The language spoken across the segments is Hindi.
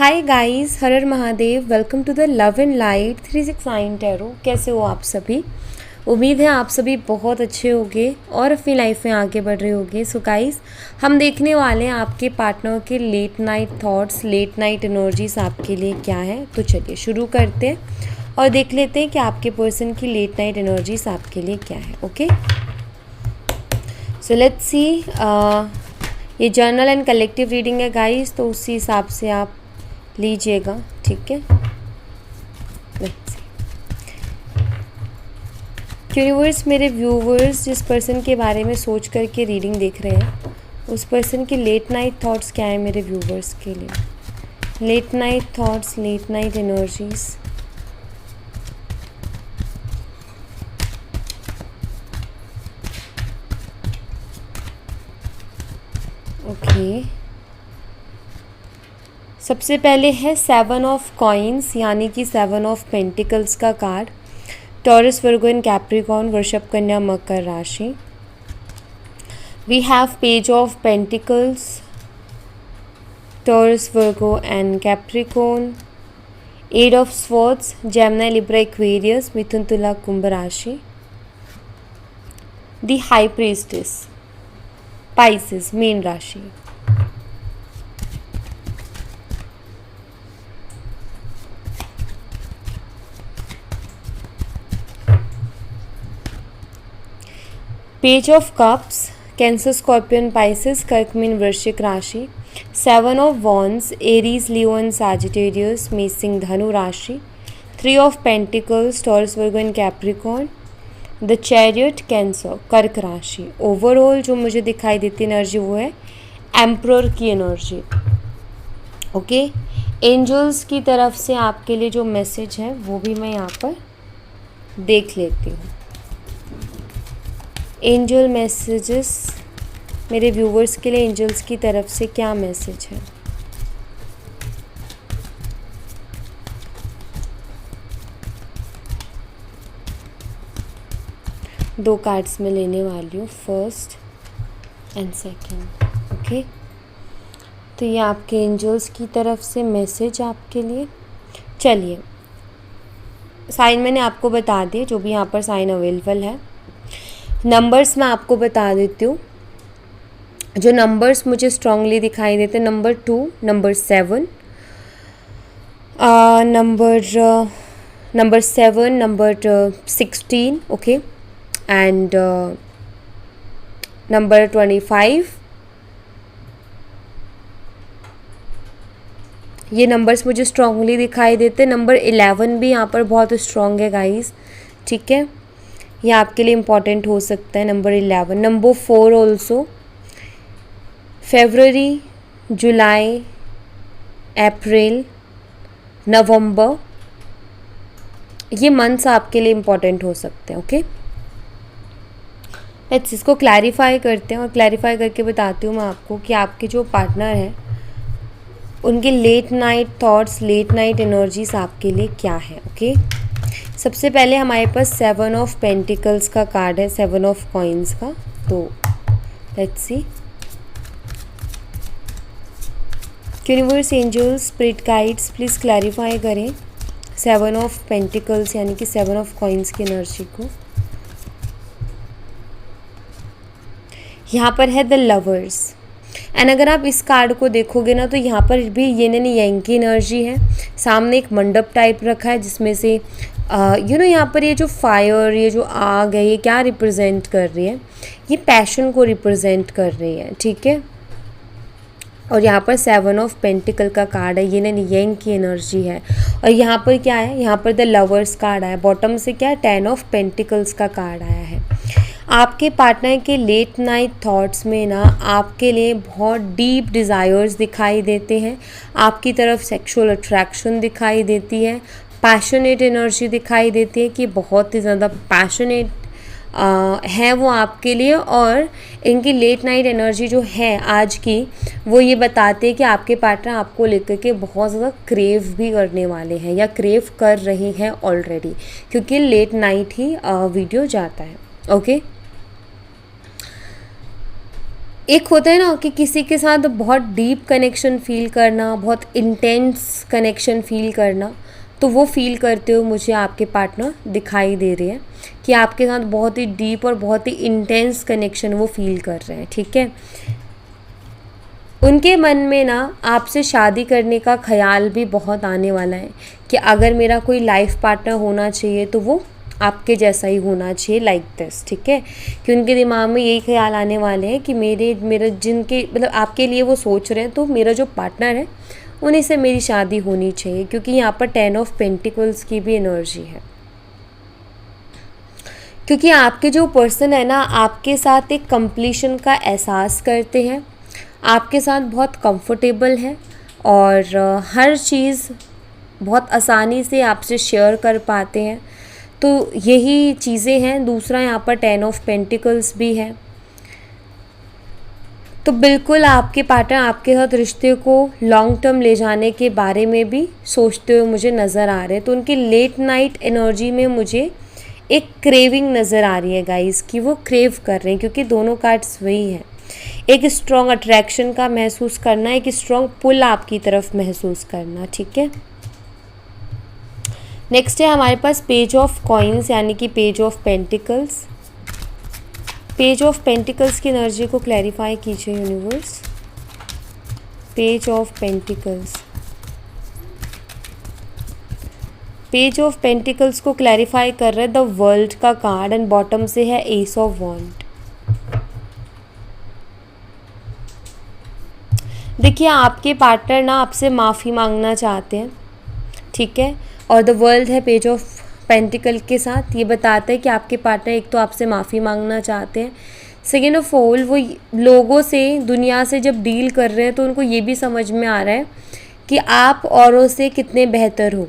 हाय गाइस, हर हर Mahadev. Welcome to the love and light 369 tarot. कैसे हो आप सभी? उम्मीद है आप सभी बहुत अच्छे होंगे और अपनी लाइफ में आगे बढ़ रहे होंगे। सो गाइस, हम देखने वाले हैं आपके पार्टनर के late night thoughts, late night energies आपके लिए क्या है। तो चलिए शुरू करते हैं और देख लेते हैं कि आपके पर्सन की लेट नाइट एनर्जीज आपके लिए क्या है। Okay, so let's see. ये जर्नल एंड कलेक्टिव रीडिंग है गाइस, तो उसी हिसाब से आप लीजिएगा, ठीक है। यूनिवर्स, मेरे व्यूवर्स जिस पर्सन के बारे में सोच करके रीडिंग देख रहे हैं, उस पर्सन के लेट नाइट थॉट्स क्या है मेरे व्यूवर्स के लिए। Late night thoughts, late night energies. Okay, सबसे पहले है 7 ऑफ कॉइन्स, यानी कि 7 ऑफ पेंटिकल्स का card. Taurus, Virgo and Capricorn, वृषभ, कन्या, मकर राशि। We have page of pentacles, Taurus, Virgo and Capricorn. Eight of swords, Gemini, Libra, Aquarius, मिथुन, तुला, कुंभ राशि। द हाई प्रीस्टेस, पाइसेस, मीन राशि। Page of cups, Cancer, Scorpion, Pisces, कर्क, मीन, वृश्चिक राशि। 7 of wands, Aries, Leo and Sagittarius, मेष, सिंह, धनु राशि। 3 of pentacles, Taurus, Virgo and Capricorn. The chariot, cancer, कर्क राशि। ओवरऑल जो मुझे दिखाई देती एनर्जी वो है एम्परर की एनर्जी। ओके, एंजल्स की तरफ से आपके लिए जो मैसेज है वो भी मैं यहाँ पर देख लेती हूँ। एंजल मैसेजेस, मेरे व्यूवर्स के लिए एंजल्स की तरफ से क्या मैसेज है। दो कार्ड्स में लेने वाली हूँ, फर्स्ट एंड सेकंड। ओके, तो ये आपके एंजल्स की तरफ से मैसेज आपके लिए। चलिए, साइन मैंने आपको बता दिए, जो भी यहाँ पर साइन अवेलेबल है। नंबर्स मैं आपको बता देती हूँ। जो नंबर्स मुझे स्ट्रांगली दिखाई देते, number 2, number 7, number 7, number 16, okay, and number 25। ये नंबर्स मुझे स्ट्रांगली दिखाई देते। नंबर 11 भी यहाँ पर बहुत स्ट्रांग है गाइस, ठीक है, ये आपके लिए इम्पॉर्टेंट हो सकता है। Number 11, number 4 also. फरवरी, जुलाई, अप्रैल, नवंबर, ये मंथ्स आपके लिए इम्पॉर्टेंट हो सकते हैं। ओके, लेट्स इसको क्लैरिफाई करते हैं और क्लैरिफाई करके बताती हूँ मैं आपको कि आपके जो पार्टनर हैं उनके late night thoughts, late night energies आपके लिए क्या है। ओके, सबसे पहले हमारे पास 7 ऑफ पेंटिकल्स का कार्ड है, 7 ऑफ कॉइन्स का। तो let's see. Universe, angels, spirit guides, please clarify करें 7 ऑफ पेंटिकल्स यानी कि 7 ऑफ कॉइन्स की एनर्जी को। यहाँ पर है द लवर्स, एंड अगर आप इस कार्ड को देखोगे ना तो यहाँ पर भी येन एंड यांग की एनर्जी है। सामने एक मंडप टाइप रखा है जिसमें से यहाँ पर ये जो फायर, ये जो आग है, ये क्या रिप्रेजेंट कर रही है? ये पैशन को रिप्रेजेंट कर रही है, ठीक है। और यहाँ पर 7 ऑफ पेंटिकल का कार्ड है, येन एंड यांग की एनर्जी है। और यहाँ पर क्या है? यहाँ पर द लवर्स कार्ड आया, बॉटम से क्या है? 10 ऑफ पेंटिकल्स का कार्ड आया है। आपके पार्टनर के लेट नाइट थॉट्स में ना आपके लिए बहुत डीप डिज़ायर्स दिखाई देते हैं, आपकी तरफ सेक्सुअल अट्रैक्शन दिखाई देती है, पैशनेट एनर्जी दिखाई देती है कि बहुत ही ज़्यादा पैशनेट है वो आपके लिए। और इनकी लेट नाइट एनर्जी जो है आज की, वो ये बताते हैं कि आपके पार्टनर आपको लेकर के बहुत ज़्यादा क्रेव भी करने वाले हैं या क्रेव कर रहे हैं ऑलरेडी, क्योंकि लेट नाइट ही वीडियो जाता है। ओके, एक होता है ना कि किसी के साथ बहुत डीप कनेक्शन फील करना, बहुत इंटेंस कनेक्शन फील करना, तो वो फील करते हुए मुझे आपके पार्टनर दिखाई दे रहे हैं कि आपके साथ बहुत ही डीप और बहुत ही इंटेंस कनेक्शन वो फील कर रहे हैं, ठीक है। उनके मन में ना आपसे शादी करने का ख्याल भी बहुत आने वाला है कि अगर मेरा कोई लाइफ पार्टनर होना चाहिए तो वो आपके जैसा ही होना चाहिए, लाइक दिस, ठीक है। कि उनके दिमाग में यही ख्याल आने वाले हैं कि मेरे जिनके मतलब आपके लिए वो सोच रहे हैं, तो मेरा जो पार्टनर है उन्हीं से मेरी शादी होनी चाहिए, क्योंकि यहाँ पर 10 ऑफ पेंटिकल्स की भी एनर्जी है। क्योंकि आपके जो पर्सन है ना आपके साथ एक कंप्लीशन का एहसास करते हैं, आपके साथ बहुत कंफर्टेबल है और हर चीज़ बहुत आसानी से आपसे शेयर कर पाते हैं। तो यही चीज़ें हैं। दूसरा यहाँ पर 10 ऑफ पेंटिकल्स भी है। तो बिल्कुल आपके पार्टनर आपके साथ रिश्ते को लॉन्ग टर्म ले जाने के बारे में भी सोचते हुए मुझे नज़र आ रहे हैं। तो उनकी लेट नाइट एनर्जी में मुझे एक क्रेविंग नज़र आ रही है गाइस, कि वो क्रेव कर रहे हैं, क्योंकि दोनों कार्ड्स वही हैं। एक स्ट्रॉन्ग अट्रैक्शन का महसूस करना, एक स्ट्रॉन्ग पुल आपकी तरफ महसूस करना, ठीक है। नेक्स्ट है हमारे पास पेज ऑफ कॉइन्स यानी कि page of pentacles. Page of pentacles की एनर्जी को क्लैरिफाई कीजिए universe. Page of pentacles, page of pentacles को क्लैरिफाई कर रहे हैं द वर्ल्ड का कार्ड एंड बॉटम से है एस ऑफ वॉन्ड। देखिए आपके पार्टनर ना आपसे माफ़ी मांगना चाहते हैं, ठीक है। और द वर्ल्ड है पेज ऑफ पेंटिकल के साथ, ये बताता है कि आपके पार्टनर एक तो आपसे माफ़ी मांगना चाहते हैं, सेकेंड ऑफ ऑल वो लोगों से, दुनिया से जब डील कर रहे हैं तो उनको ये भी समझ में आ रहा है कि आप औरों से कितने बेहतर हो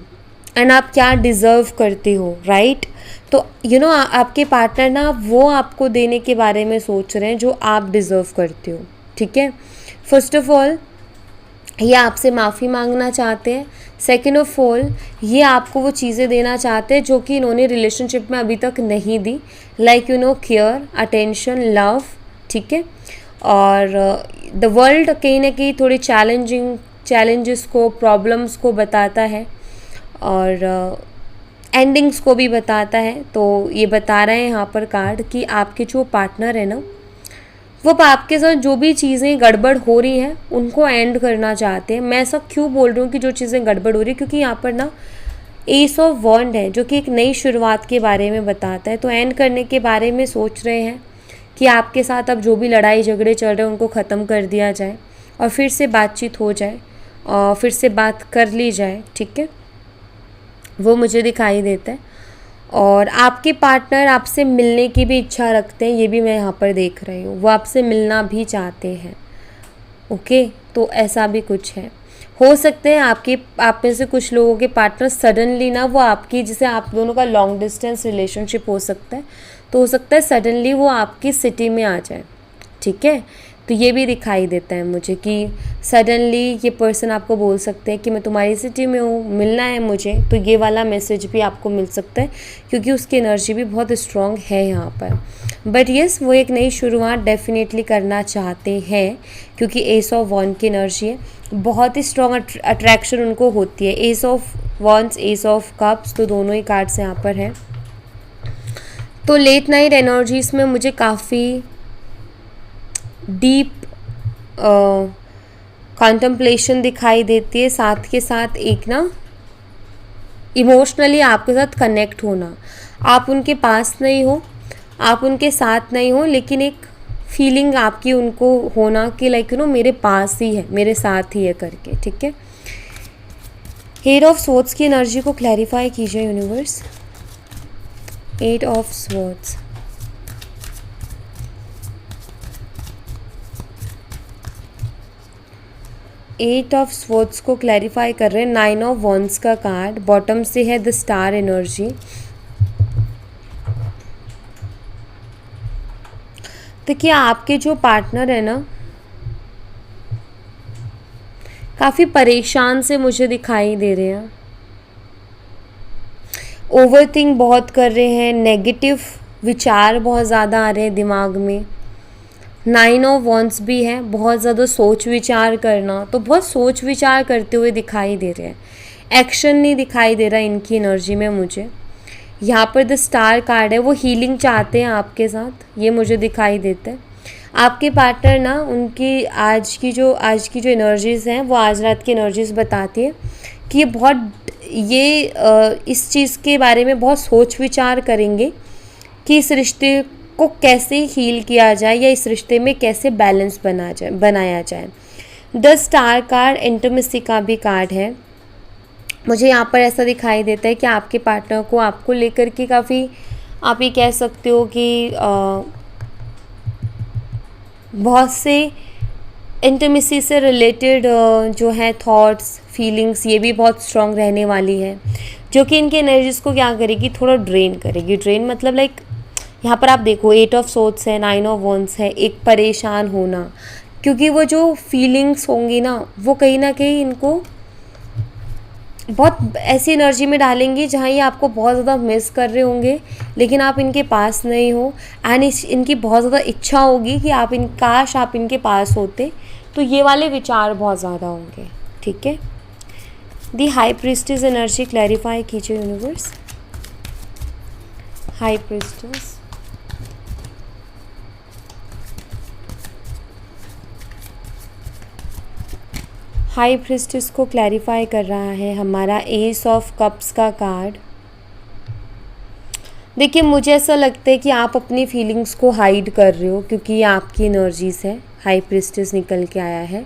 एंड आप क्या डिज़र्व करते हो, राइट। तो आपके पार्टनर ना वो आपको देने के बारे में सोच रहे हैं जो आप डिज़र्व करते हो, ठीक है। फर्स्ट ऑफ ऑल ये आपसे माफ़ी मांगना चाहते हैं। सेकेंड ऑफ ऑल ये आपको वो चीज़ें देना चाहते हैं जो कि इन्होंने रिलेशनशिप में अभी तक नहीं दी, लाइक केयर, अटेंशन, लव, ठीक है। और द वर्ल्ड कहीं ना कहीं थोड़ी चैलेंजेस को, प्रॉब्लम्स को बताता है और एंडिंग्स को भी बताता है। तो ये बता रहे हैं यहाँ पर कार्ड कि आपके जो पार्टनर है ना वो आपके साथ जो भी चीज़ें गड़बड़ हो रही हैं उनको एंड करना चाहते हैं। मैं ऐसा क्यों बोल रही हूँ कि जो चीज़ें गड़बड़ हो रही है, क्योंकि यहाँ पर ना एस ऑफ वॉन्ड है जो कि एक नई शुरुआत के बारे में बताता है। तो एंड करने के बारे में सोच रहे हैं कि आपके साथ अब जो भी लड़ाई झगड़े चल रहे हैं उनको ख़त्म कर दिया जाए और फिर से बातचीत हो जाए और फिर से बात कर ली जाए, ठीक है। वो मुझे दिखाई देता है। और आपके पार्टनर आपसे मिलने की भी इच्छा रखते हैं, ये भी मैं यहाँ पर देख रही हूँ। वो आपसे मिलना भी चाहते हैं, ओके। तो ऐसा भी कुछ है। हो सकते हैं आप में से कुछ लोगों के पार्टनर सडनली ना वो आपकी, जैसे आप दोनों का लॉन्ग डिस्टेंस रिलेशनशिप हो सकता है, तो हो सकता है सडनली वो आपकी सिटी में आ जाए, ठीक है। तो ये भी दिखाई देता है मुझे कि सडनली ये पर्सन आपको बोल सकते हैं कि मैं तुम्हारी सिटी में हूँ, मिलना है मुझे। तो ये वाला मैसेज भी आपको मिल सकता है क्योंकि उसकी एनर्जी भी बहुत स्ट्रॉन्ग है यहाँ पर। बट येस वो एक नई शुरुआत डेफिनेटली करना चाहते हैं क्योंकि एस ऑफ वॉन्ड की एनर्जी है, बहुत ही स्ट्रॉन्ग अट्रैक्शन उनको होती है। S of wands, S of cups, तो दोनों ही कार्ड्स यहाँ पर हैं। तो लेट नाइट एनर्जीज में मुझे काफ़ी डीप कॉन्टम्पलेशन दिखाई देती है, साथ के साथ एक ना इमोशनली आपके साथ कनेक्ट होना। आप उनके पास नहीं हो, आप उनके साथ नहीं हो, लेकिन एक फीलिंग आपकी उनको होना कि लाइक मेरे पास ही है, मेरे साथ ही है करके, ठीक है। एट ऑफ स्वॉर्ड्स की एनर्जी को क्लैरिफाई कीजिए universe. Eight of swords, eight of swords को क्लैरिफाई कर रहे हैं। 9 ऑफ वॉन्ड्स का कार्ड बॉटम से है द स्टार एनर्जी। देखिए आपके जो पार्टनर है ना काफ़ी परेशान से मुझे दिखाई दे रहे हैं, ओवरथिंक बहुत कर रहे हैं, नेगेटिव विचार बहुत ज़्यादा आ रहे हैं दिमाग में, नाइन ऑफ वॉन्ड्स भी है, बहुत ज़्यादा सोच विचार करना, तो बहुत सोच विचार करते हुए दिखाई दे रहे हैं। एक्शन नहीं दिखाई दे रहा इनकी एनर्जी में मुझे। यहाँ पर द स्टार कार्ड है, वो हीलिंग चाहते हैं आपके साथ, ये मुझे दिखाई देता है। आपके पार्टनर ना, उनकी आज की जो एनर्जीज़ हैं वो आज रात की एनर्जीज़ बताती है कि इस चीज़ के बारे में बहुत सोच विचार करेंगे कि इस रिश्ते को कैसे हील किया जाए या इस रिश्ते में कैसे बैलेंस बनाया जाए। द स्टार कार्ड इंटीमेसी का भी कार्ड है। मुझे यहाँ पर ऐसा दिखाई देता है कि आपके पार्टनर को आपको लेकर के काफ़ी, आप ये कह सकते हो कि बहुत से इंटीमेसी से रिलेटेड जो है थॉट्स, फीलिंग्स, ये भी बहुत स्ट्रॉन्ग रहने वाली है, जो कि इनकी एनर्जीज़ को क्या करेगी, थोड़ा ड्रेन करेगी। ड्रेन मतलब लाइक यहाँ पर आप देखो 8 ऑफ सोर्ड्स है, 9 ऑफ वॉन्ड्स है, एक परेशान होना, क्योंकि वो जो फीलिंग्स होंगी ना वो कहीं ना कहीं इनको बहुत ऐसी एनर्जी में डालेंगी जहाँ ये आपको बहुत ज़्यादा मिस कर रहे होंगे, लेकिन आप इनके पास नहीं हो। एंड इनकी बहुत ज़्यादा इच्छा होगी कि काश आप इनके पास होते, तो ये वाले विचार बहुत ज़्यादा होंगे। ठीक है, दी हाई प्रीस्टेस एनर्जी क्लैरिफाई कीजिए universe. High priestess, high priestess को क्लैरिफाई कर रहा है हमारा एस ऑफ कप्स का कार्ड। देखिए, मुझे ऐसा लगता है कि आप अपनी फीलिंग्स को हाइड कर रहे हो, क्योंकि ये आपकी एनर्जीज़ है। हाई प्रीस्टेस निकल के आया है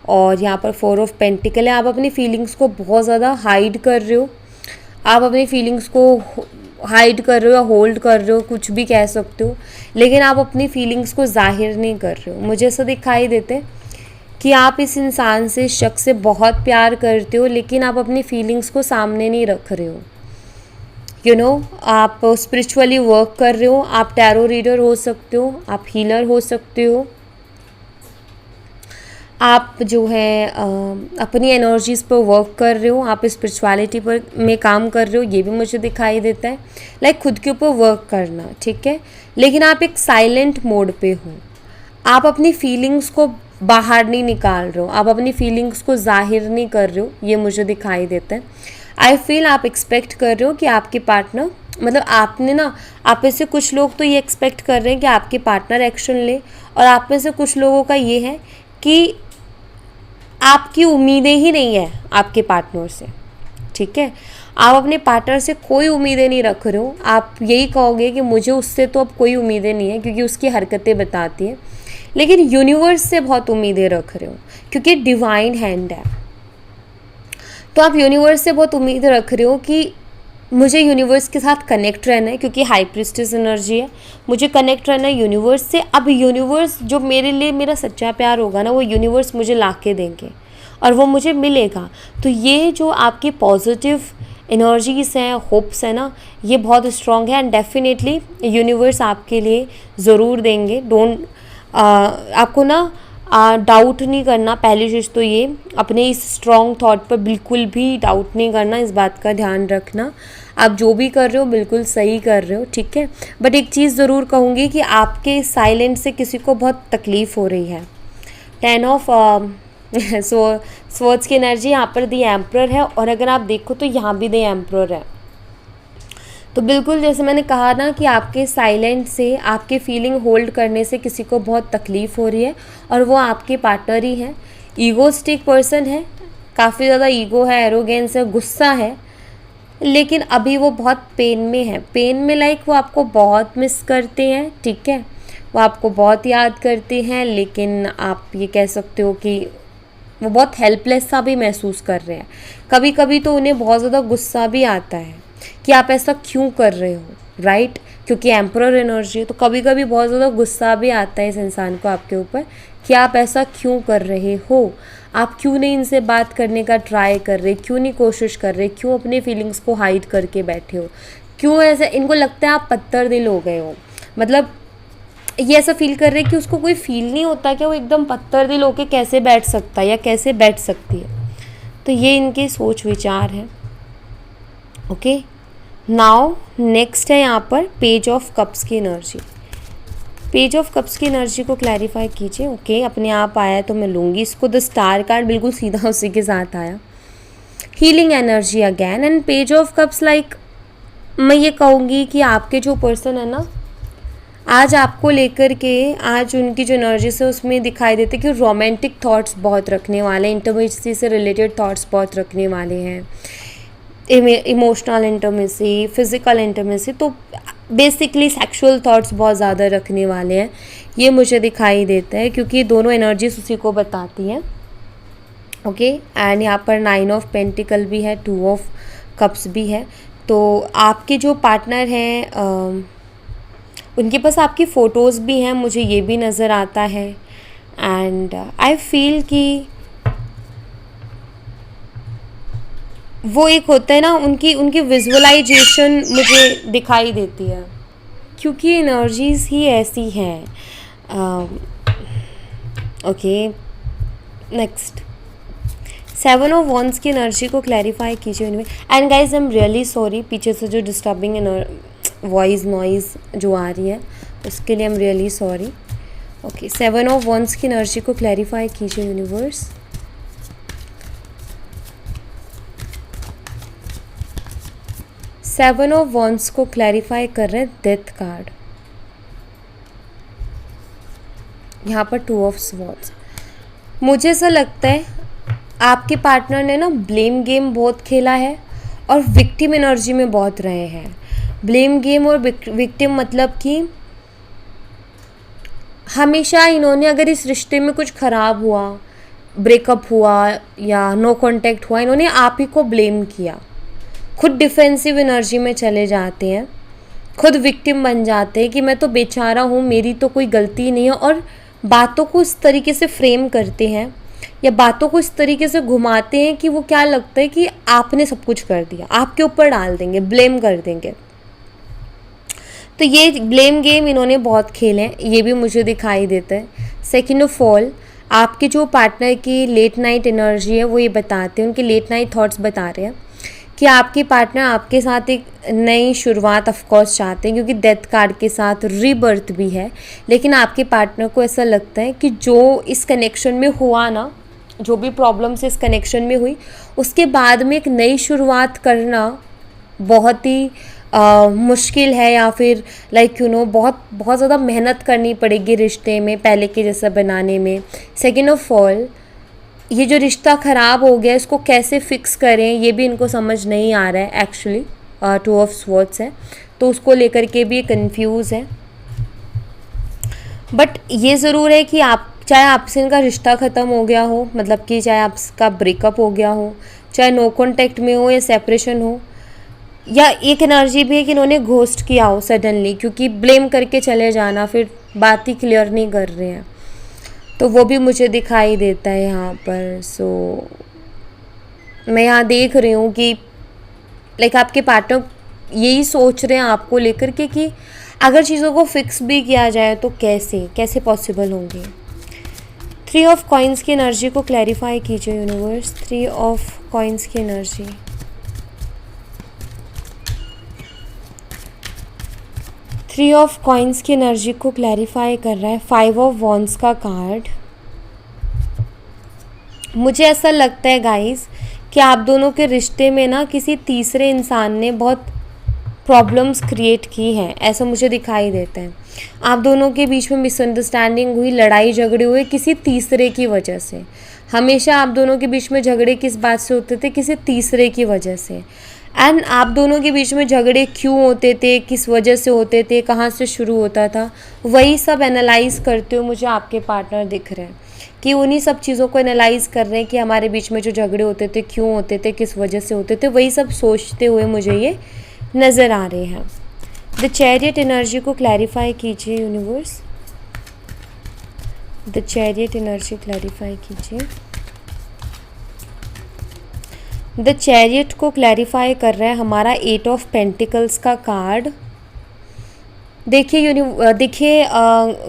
और यहाँ पर 4 ऑफ पेंटिकल है। आप अपनी फीलिंग्स को बहुत ज़्यादा हाइड कर रहे हो, आप अपनी फीलिंग्स को हाइड कर रहे हो या होल्ड कर रहे हो, कुछ भी कह सकते हो, लेकिन आप अपनी फीलिंग्स को जाहिर नहीं कर रहे हो। मुझे ऐसा दिखाई देता है कि आप इस इंसान से, इस शख्स से बहुत प्यार करते हो, लेकिन आप अपनी फीलिंग्स को सामने नहीं रख रहे हो। आप स्पिरिचुअली वर्क कर रहे हो, आप टैरो रीडर हो सकते हो, आप हीलर हो सकते हो, आप जो है अपनी एनर्जीज़ पर वर्क कर रहे हो, आप स्पिरिचुअलिटी पर में काम कर रहे हो, ये भी मुझे दिखाई देता है। लाइक खुद के ऊपर वर्क करना, ठीक है, लेकिन आप एक साइलेंट मोड पे हो। आप अपनी फीलिंग्स को बाहर नहीं निकाल रहे हो, आप अपनी फीलिंग्स को जाहिर नहीं कर रहे हो, ये मुझे दिखाई देता है। आई फील आप एक्सपेक्ट कर रहे हो कि आपके पार्टनर, मतलब आपने ना, आप में से कुछ लोग तो ये एक्सपेक्ट कर रहे हैं कि आपके पार्टनर एक्शन ले, और आप में से कुछ लोगों का ये है कि आपकी उम्मीदें ही नहीं है आपके पार्टनर से। ठीक है, आप अपने पार्टनर से कोई उम्मीदें नहीं रख रहे हो। आप यही कहोगे कि मुझे उससे तो अब कोई उम्मीदें नहीं है, क्योंकि उसकी हरकतें बताती हैं, लेकिन यूनिवर्स से बहुत उम्मीदें रख रहे हो, क्योंकि डिवाइन हैंड है। तो आप यूनिवर्स से बहुत उम्मीद रख रहे हो कि मुझे यूनिवर्स के साथ कनेक्ट रहना है, क्योंकि हाई प्रीस्टेस एनर्जी है, मुझे कनेक्ट रहना है यूनिवर्स से। अब यूनिवर्स जो मेरे लिए मेरा सच्चा प्यार होगा ना, वो यूनिवर्स मुझे ला के देंगे और वो मुझे मिलेगा। तो ये जो आपकी पॉजिटिव एनर्जीज़ हैं, होप्स है ना, ये बहुत स्ट्रॉन्ग है, एंड डेफिनेटली यूनिवर्स आपके लिए ज़रूर देंगे। आपको ना डाउट नहीं करना। पहली चीज़ तो ये, अपने इस स्ट्रॉन्ग थॉट पर बिल्कुल भी डाउट नहीं करना, इस बात का ध्यान रखना। आप जो भी कर रहे हो बिल्कुल सही कर रहे हो, ठीक है। बट एक चीज़ ज़रूर कहूँगी कि आपके साइलेंट से किसी को बहुत तकलीफ़ हो रही है। 10 ऑफ स्वर्ड्स की एनर्जी यहाँ पर दी एम्परर है, और अगर आप देखो तो यहाँ भी दी एम्परर है। तो बिल्कुल जैसे मैंने कहा ना कि आपके साइलेंट से, आपके फीलिंग होल्ड करने से किसी को बहुत तकलीफ़ हो रही है, और वो आपके पार्टनर ही है। ईगोस्टिक पर्सन है, काफ़ी ज़्यादा ईगो है, एरोगेंस है, गुस्सा है, लेकिन अभी वो बहुत पेन में है। पेन में लाइक वो आपको बहुत मिस करते हैं, ठीक है, वो आपको बहुत याद करते हैं, लेकिन आप ये कह सकते हो कि वो बहुत हेल्पलेस सा भी महसूस कर रहे हैं। कभी कभी तो उन्हें बहुत ज़्यादा गुस्सा भी आता है कि आप ऐसा क्यों कर रहे हो, राइट, क्योंकि एम्परर एनर्जी है। तो कभी कभी बहुत ज़्यादा गुस्सा भी आता है इस इंसान को आपके ऊपर कि आप ऐसा क्यों कर रहे हो, आप क्यों नहीं इनसे बात करने का ट्राई कर रहे, क्यों नहीं कोशिश कर रहे, क्यों अपनी फीलिंग्स को हाइड करके बैठे हो, क्यों ऐसा। इनको लगता है आप पत्थर दिल हो गए हो, मतलब ये ऐसा फील कर रहे हैं कि उसको कोई फील नहीं होता कि वो एकदम पत्थर दिल होके कैसे बैठ सकता है या कैसे बैठ सकती है। तो ये इनके सोच विचार है। ओके, नाउ नेक्स्ट है यहाँ पर पेज ऑफ कप्स की एनर्जी। पेज ऑफ कप्स की एनर्जी को क्लैरिफाई कीजिए। ओके, अपने आप आया तो मैं लूँगी इसको। द स्टार कार्ड बिल्कुल सीधा उसी के साथ आया। Healing energy again and page of cups. Like मैं ये कहूँगी कि आपके जो पर्सन है ना, आज आपको लेकर के आज उनकी जो एनर्जी से उसमें दिखाई देते कि रोमांटिक थॉट्स बहुत रखने वाले, इंटरमेसी से रिलेटेड थॉट्स बहुत रखने वाले हैं, इमोशनल इंटरमेसी, फिज़िकल इंटरमेसी, तो बेसिकली सेक्सुअल थॉट्स बहुत ज़्यादा रखने वाले हैं, ये मुझे दिखाई देता है क्योंकि दोनों एनर्जीज उसी को बताती हैं। ओके, एंड यहाँ पर 9 ऑफ पेंटिकल भी है, 2 ऑफ कप्स भी है। तो आपके जो पार्टनर हैं उनके पास आपकी फ़ोटोज़ भी हैं, मुझे ये भी नज़र आता है। एंड आई फील कि वो एक होता है ना, उनकी विजुअलाइजेशन मुझे दिखाई देती है क्योंकि एनर्जीज़ ही ऐसी हैं। ओके, नेक्स्ट 7 ऑफ वॉन्ड्स की एनर्जी को क्लैरिफाई कीजिए इनमें। And guys I am really sorry, पीछे से जो डिस्टर्बिंग वॉइस नॉइज़ जो आ रही है उसके लिए I am really sorry. Okay, 7 of wands की एनर्जी को क्लैरिफाई कीजिए यूनिवर्स। 7 ऑफ वॉन्ड्स को क्लैरिफाई कर रहे हैं डेथ कार्ड। यहाँ पर 2 ऑफ स्वॉर्ड्स। मुझे ऐसा लगता है आपके पार्टनर ने ना ब्लेम गेम बहुत खेला है और विक्टिम एनर्जी में बहुत रहे हैं। ब्लेम गेम और विक्टिम मतलब कि हमेशा इन्होंने, अगर इस रिश्ते में कुछ ख़राब हुआ, ब्रेकअप हुआ या नो कांटेक्ट हुआ, इन्होंने आप ही को ब्लेम किया। खुद डिफेंसिव एनर्जी में चले जाते हैं, खुद विक्टिम बन जाते हैं कि मैं तो बेचारा हूँ, मेरी तो कोई गलती नहीं है, और बातों को इस तरीके से फ्रेम करते हैं या बातों को इस तरीके से घुमाते हैं कि वो क्या लगता है कि आपने सब कुछ कर दिया, आपके ऊपर डाल देंगे, ब्लेम कर देंगे। तो ये ब्लेम गेम इन्होंने बहुत खेले हैं, ये भी मुझे दिखाई देता है। सेकेंड ऑफ ऑल, आपके जो पार्टनर की लेट नाइट एनर्जी है वो ये बताते हैं, उनके लेट नाइट थॉट्स बता रहे हैं कि आपके पार्टनर आपके साथ एक नई शुरुआत ऑफकोर्स चाहते हैं क्योंकि डेथ कार्ड के साथ रीबर्थ भी है। लेकिन आपके पार्टनर को ऐसा लगता है कि जो इस कनेक्शन में हुआ ना, जो भी प्रॉब्लम्स इस कनेक्शन में हुई, उसके बाद में एक नई शुरुआत करना बहुत ही मुश्किल है, या फिर लाइक बहुत बहुत ज़्यादा मेहनत करनी पड़ेगी रिश्ते में पहले के जैसा बनाने में। सेकेंड ऑफ ऑल, ये जो रिश्ता ख़राब हो गया इसको कैसे फिक्स करें ये भी इनको समझ नहीं आ रहा है एक्चुअली। 2 ऑफ स्वॉर्ड्स है तो उसको लेकर के भी कंफ्यूज है। बट ये ज़रूर है कि आप, चाहे आपसे इनका रिश्ता ख़त्म हो गया हो, मतलब कि चाहे आपका ब्रेकअप हो गया हो, चाहे नो कॉन्टेक्ट में हो या सेपरेशन हो, या एक एनर्जी भी है कि इन्होंने घोस्ट किया हो सडनली, क्योंकि ब्लेम करके चले जाना, फिर बात ही क्लियर नहीं कर रहे हैं, तो वो भी मुझे दिखाई देता है यहाँ पर। सो मैं यहाँ देख रही हूँ कि लाइक आपके पार्टनर यही सोच रहे हैं आपको लेकर के कि अगर चीज़ों को फिक्स भी किया जाए तो कैसे पॉसिबल होंगे। 3 ऑफ कॉइन्स की एनर्जी को क्लैरिफाई कीजिए यूनिवर्स। 3 ऑफ कॉइन्स की एनर्जी। 3 ऑफ कॉइन्स की एनर्जी को क्लैरिफाई कर रहा है 5 ऑफ वॉन्ड्स का कार्ड। मुझे ऐसा लगता है गाइस कि आप दोनों के रिश्ते में ना किसी तीसरे इंसान ने बहुत प्रॉब्लम्स क्रिएट की हैं, ऐसा मुझे दिखाई देता है। आप दोनों के बीच में मिसअंडरस्टैंडिंग हुई, लड़ाई झगड़े हुए किसी तीसरे की वजह से। हमेशा आप दोनों के बीच में झगड़े किस बात से होते थे? किसी तीसरे की वजह से। एंड आप दोनों के बीच में झगड़े क्यों होते थे, किस वजह से होते थे, कहाँ से शुरू होता था, वही सब एनालाइज़ करते हुए मुझे आपके पार्टनर दिख रहे हैं कि उन्हीं सब चीज़ों को एनालाइज़ कर रहे हैं कि हमारे बीच में जो झगड़े होते थे क्यों होते थे, किस वजह से होते थे, वही सब सोचते हुए मुझे ये नज़र आ रहे हैं। द चैरियट एनर्जी को क्लैरिफाई कीजिए universe. The chariot energy clarify कीजिए। द चैरियट को क्लैरिफाई कर रहा है हमारा 8 ऑफ पेंटिकल्स का कार्ड। देखिए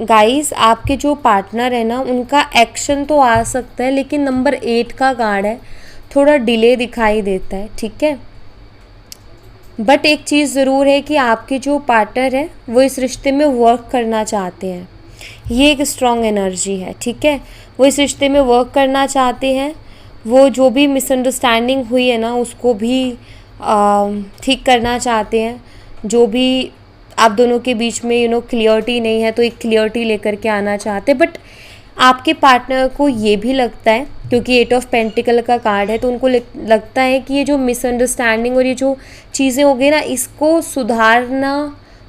गाइस, आपके जो पार्टनर है ना उनका एक्शन तो आ सकता है, लेकिन नंबर 8 का कार्ड है, थोड़ा डिले दिखाई देता है, ठीक है। बट एक चीज़ ज़रूर है कि आपके जो पार्टनर है वो इस रिश्ते में वर्क करना चाहते हैं, ये एक स्ट्रॉन्ग एनर्जी है, ठीक है। वो इस रिश्ते में वर्क करना चाहते हैं, वो जो भी मिसअंडरस्टैंडिंग हुई है ना उसको भी ठीक करना चाहते हैं। जो भी आप दोनों के बीच में क्लियरिटी नहीं है तो एक क्लियरिटी लेकर के आना चाहते हैं। बट आपके पार्टनर को ये भी लगता है, क्योंकि 8 ऑफ पेंटिकल का कार्ड है, तो उनको लगता है कि ये जो मिसअंडरस्टैंडिंग और ये जो चीज़ें हो गई ना, इसको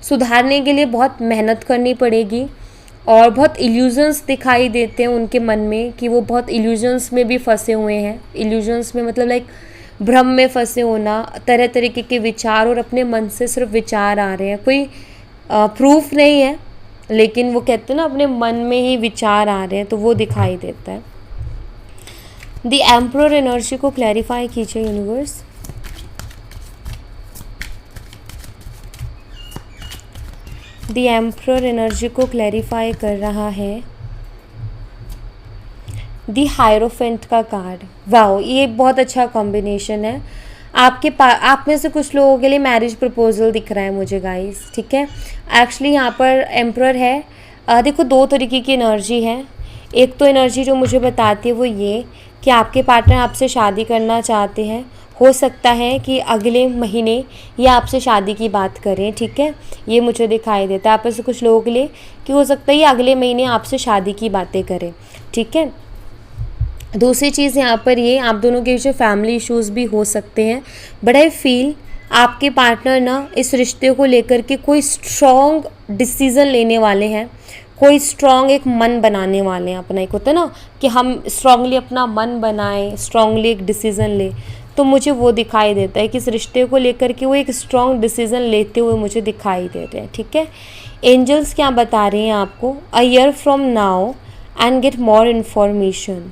सुधारने के लिए बहुत मेहनत करनी पड़ेगी। और बहुत इल्यूजन्स दिखाई देते हैं उनके मन में कि वो बहुत इल्यूजन्स में भी फंसे हुए हैं। इल्यूजन्स में मतलब लाइक भ्रम में फंसे होना, तरह तरीके के विचार, और अपने मन से सिर्फ विचार आ रहे हैं, कोई प्रूफ नहीं है, लेकिन वो कहते हैं ना अपने मन में ही विचार आ रहे हैं, तो वो दिखाई देता है। द एम्परर एनर्जी को क्लैरिफाई कीजिए यूनिवर्स। द एम्परर एनर्जी को क्लैरिफाई कर रहा है द हायरोफेंट का कार्ड। वाओ, ये बहुत अच्छा कॉम्बिनेशन है। आप में से कुछ लोगों के लिए मैरिज प्रपोजल दिख रहा है मुझे गाइस, ठीक है। एक्चुअली यहाँ पर एम्परर है। देखो, 2 तरीके की एनर्जी है। एक तो एनर्जी जो मुझे बताती है वो ये कि आपके पार्टनर आपसे शादी करना चाहते हैं। हो सकता है कि अगले महीने ये आपसे शादी की बात करें, ठीक है। ये मुझे दिखाई देता है आप में से कुछ लोगों के लिए कि हो सकता है ये अगले महीने आपसे शादी की बातें करें, ठीक है। दूसरी चीज़ यहाँ पर ये, आप दोनों के बीच फैमिली इश्यूज़ भी हो सकते हैं, बट आई फील आपके पार्टनर ना इस रिश्ते को लेकर के कोई स्ट्रॉन्ग डिसीज़न लेने वाले हैं, कोई स्ट्रॉन्ग एक मन बनाने वाले हैं अपना। एक होता है ना कि हम स्ट्रांगली अपना मन बनाएं, स्ट्रांगली एक डिसीज़न लें, तो मुझे वो दिखाई देता है कि इस रिश्ते को लेकर के वो एक स्ट्रॉन्ग डिसीज़न लेते हुए मुझे दिखाई दे रहे हैं, ठीक है। एंजल्स क्या बता रहे हैं आपको? A year from now and get more information.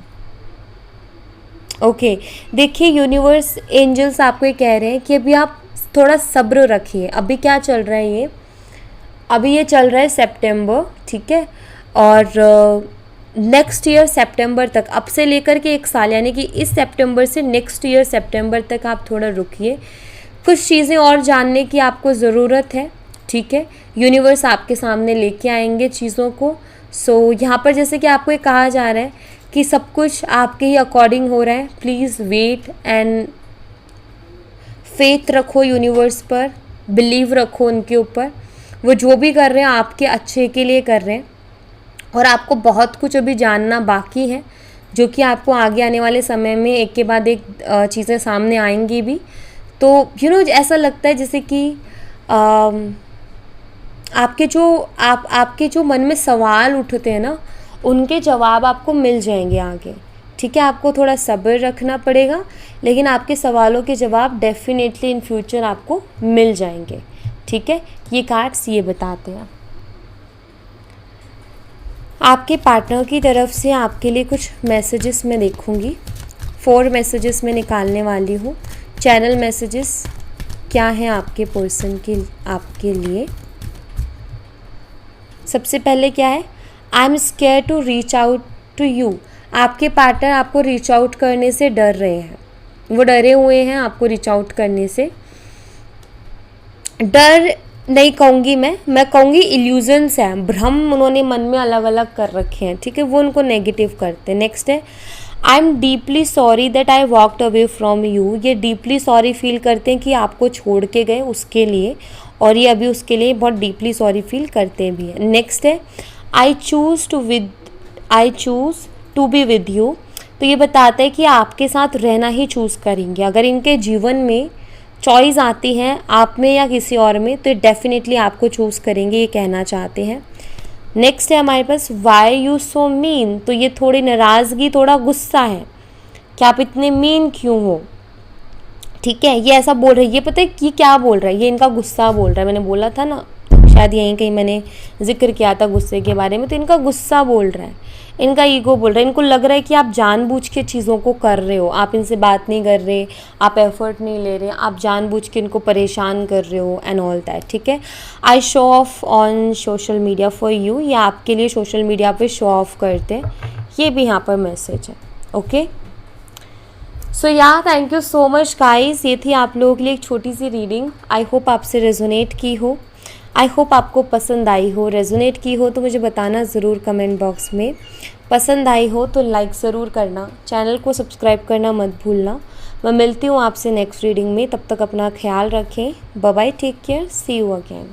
Okay, देखिए यूनिवर्स, एंजल्स आपको ये कह रहे हैं कि अभी आप थोड़ा सब्र रखिए। अभी क्या चल रहा है अभी ये चल रहा है सितंबर, ठीक है। और नेक्स्ट ईयर सितंबर तक, अब से लेकर के 1 साल, यानी कि इस सितंबर से नेक्स्ट ईयर सितंबर तक आप थोड़ा रुकिए। कुछ चीज़ें और जानने की आपको ज़रूरत है, ठीक है। यूनिवर्स आपके सामने लेके आएंगे चीज़ों को। सो यहाँ पर जैसे कि आपको ये कहा जा रहा है कि सब कुछ आपके ही अकॉर्डिंग हो रहा है। प्लीज़ वेट एंड फेथ रखो यूनिवर्स पर, बिलीव रखो उनके ऊपर। वो जो भी कर रहे हैं आपके अच्छे के लिए कर रहे हैं, और आपको बहुत कुछ अभी जानना बाकी है, जो कि आपको आगे आने वाले समय में एक के बाद एक चीज़ें सामने आएंगी भी। तो ऐसा लगता है जैसे कि आपके जो मन में सवाल उठते हैं ना, उनके जवाब आपको मिल जाएंगे आगे, ठीक है। आपको थोड़ा सब्र रखना पड़ेगा, लेकिन आपके सवालों के जवाब डेफिनेटली इन फ्यूचर आपको मिल जाएंगे, ठीक है। ये कार्ड्स ये बताते हैं। आपके पार्टनर की तरफ से आपके लिए कुछ मैसेजेस मैं देखूंगी। 4 मैसेजेस मैं निकालने वाली हूँ। चैनल मैसेजेस क्या हैं आपके पर्सन के आपके लिए। सबसे पहले क्या है? I am scared to reach out to you. आपके पार्टनर आपको रीच आउट करने से डर रहे हैं, वो डरे हुए हैं आपको रीच आउट करने से। डर नहीं कहूँगी मैं कहूँगी इल्यूजन्स हैं, भ्रम उन्होंने मन में अलग अलग कर रखे हैं, ठीक है, वो उनको नेगेटिव करते हैं। नेक्स्ट है, I am deeply sorry that I walked away from you. ये डीपली सॉरी फील करते हैं कि आपको छोड़ के गए उसके लिए, और ये अभी उसके लिए बहुत डीपली सॉरी फील करते भी हैं। नेक्स्ट है, I choose to be with you. तो ये बताता है कि आपके साथ रहना ही चूज़ करेंगे। अगर इनके जीवन में चॉइस आती है आप में या किसी और में, तो डेफिनेटली आपको चूज़ करेंगे, ये कहना चाहते हैं। नेक्स्ट है हमारे पास, वाई यू सो मीन। तो ये थोड़ी नाराज़गी, थोड़ा गुस्सा है कि आप इतने मीन क्यों हो, ठीक है। ये ऐसा बोल रही है, ये पता है ये क्या बोल रहा है, ये इनका गुस्सा बोल रहा है। मैंने बोला था ना, शायद यहीं कहीं मैंने जिक्र किया था गुस्से के बारे में। तो इनका गुस्सा बोल रहा है, इनका ईगो बोल रहा है। इनको लग रहा है कि आप जानबूझ के चीज़ों को कर रहे हो, आप इनसे बात नहीं कर रहे, आप एफर्ट नहीं ले रहे, आप जानबूझ के इनको परेशान कर रहे हो एंड ऑल दैट, ठीक है। I show off on social media for you. ये आपके लिए सोशल मीडिया पे शो ऑफ करते हैं, ये भी यहाँ पर मैसेज है, okay. So thank you so much guys. ये थी आप लोगों के लिए एक छोटी सी रीडिंग, आई होप आपसे रेजोनेट की हो। आई होप आपको पसंद आई हो, रेजोनेट की हो तो मुझे बताना ज़रूर कमेंट बॉक्स में। पसंद आई हो तो लाइक ज़रूर करना, चैनल को सब्सक्राइब करना मत भूलना। मैं मिलती हूँ आपसे नेक्स्ट रीडिंग में, तब तक अपना ख्याल रखें। Bye bye, take care, see you again.